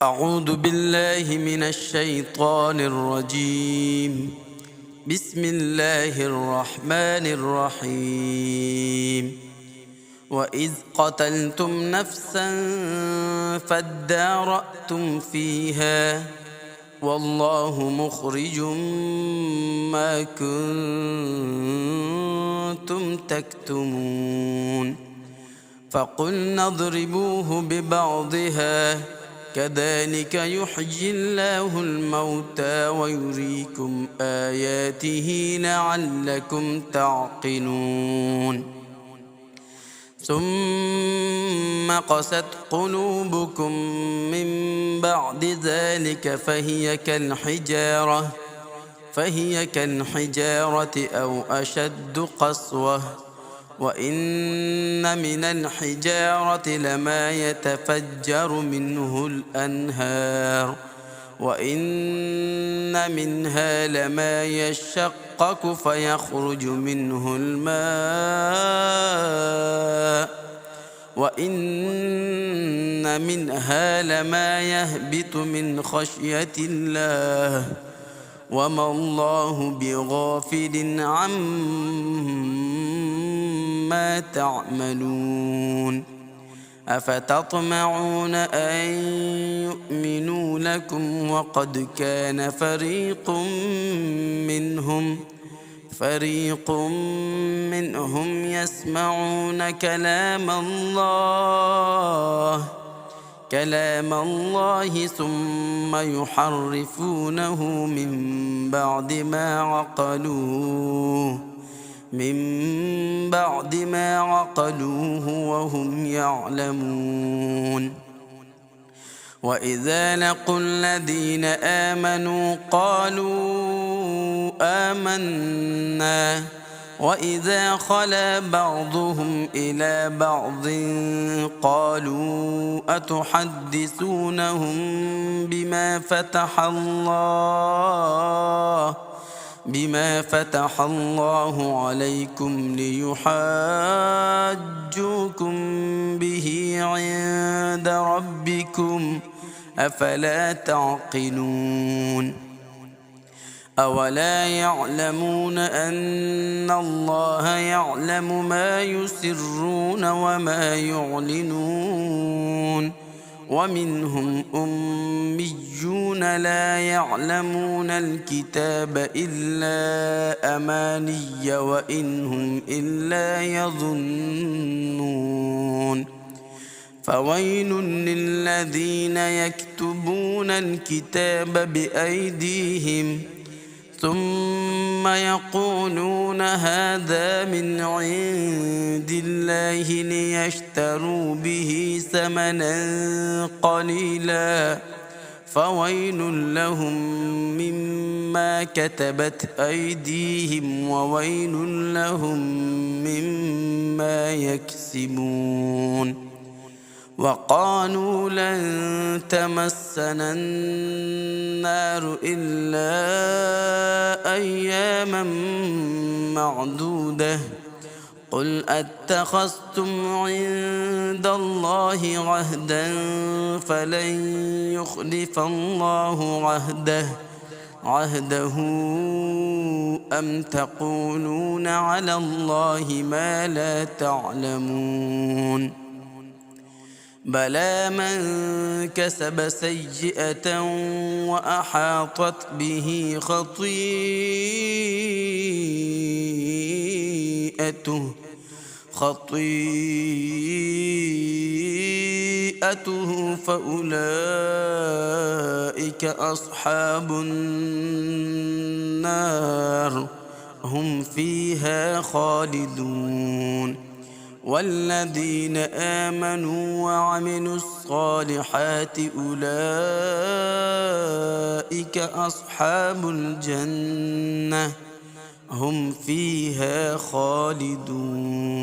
أعوذ بالله من الشيطان الرجيم. بسم الله الرحمن الرحيم. وإذ قتلتم نفسا فادارأتم فيها والله مخرج ما كنتم تكتمون فقلنا اضربوه ببعضها كذلك يحيي الله الموتى ويريكم آياته لعلكم تعقلون. ثم قست قلوبكم من بعد ذلك فهي كالحجارة أو أشد قسوة وإن من الحجارة لما يتفجر منه الأنهار وإن منها لما يشقق فيخرج منه الماء وإن منها لما يهبط من خشية الله وما الله بغافل عما تعملون. أفتطمعون أن يؤمنوا لكم وقد كان فريق منهم يسمعون كلام الله ثم يحرفونه من بعد ما عقلوه وهم يعلمون. وإذا لقوا الذين آمنوا قالوا آمنا وإذا خلا بعضهم إلى بعض قالوا أتحدثونهم بما فتح الله عليكم ليحاجوكم به عند ربكم أفلا تعقلون. أولا يعلمون أن الله يعلم ما يسرون وما يعلنون ومنهم أميون لا يعلمون الكتاب إلا أماني وإن هم إلا يظنون. فويل للذين يكتبون الكتاب بأيديهم ثم يقولون هذا من عند الله ليشتروا به ثمنا قليلا فويل لهم مما كتبت أيديهم وويل لهم مما يكسبون. وقالوا لن تمسنا النار إلا أياما معدودة قل أتخذتم عند الله عهدا فلن يخلف الله عهده أم تقولون على الله ما لا تعلمون. بلى من كسب سيئة وأحاطت به خطيئته فأولئك أصحاب النار هم فيها خالدون. والذين آمنوا وعملوا الصالحات أولئك أصحاب الجنة هم فيها خالدون.